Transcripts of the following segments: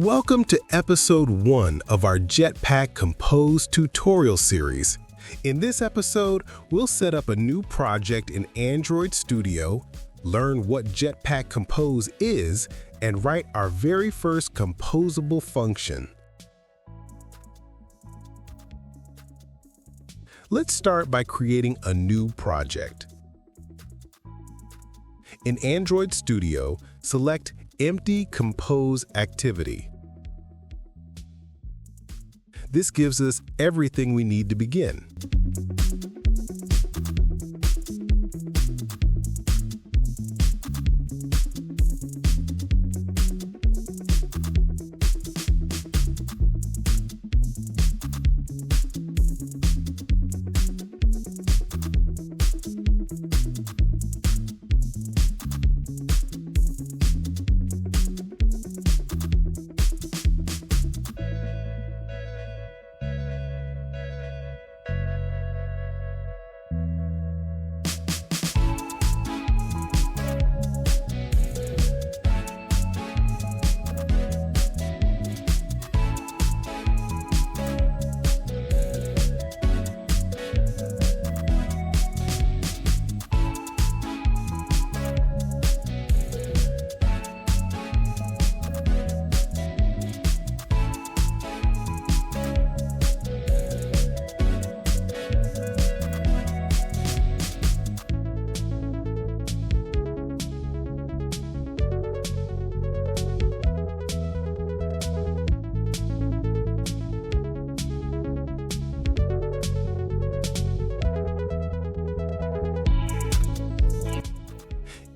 Welcome to episode 1 of our Jetpack Compose tutorial series. In this episode, we'll set up a new project in Android Studio, learn what Jetpack Compose is, and write our very first composable function. Let's start by creating a new project. In Android Studio, select Empty Compose Activity. This gives us everything we need to begin.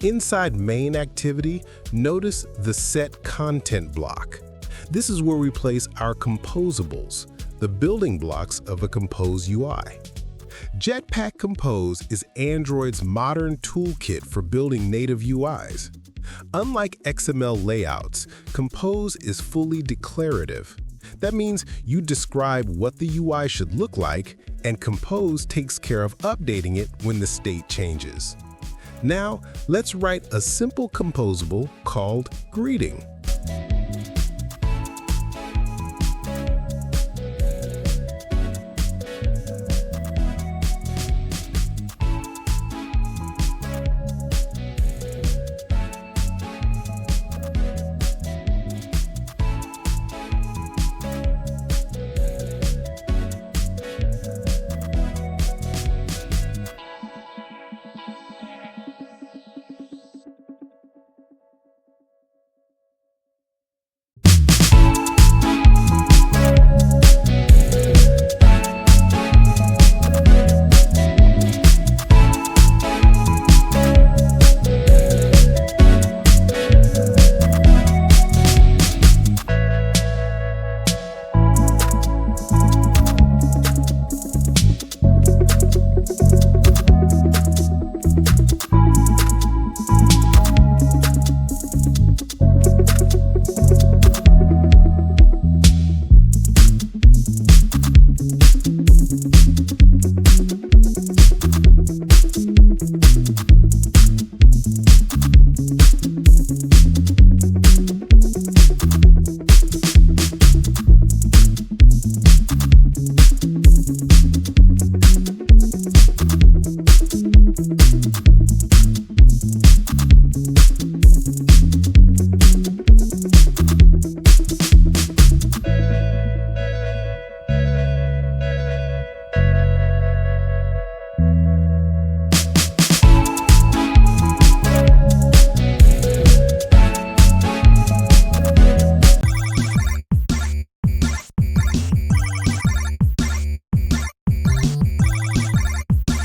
Inside main activity, notice the setContent block. This is where we place our composables, the building blocks of a Compose UI. Jetpack Compose is Android's modern toolkit for building native UIs. Unlike XML layouts, Compose is fully declarative. That means you describe what the UI should look like, and Compose takes care of updating it when the state changes. Now, let's write a simple composable called Greeting.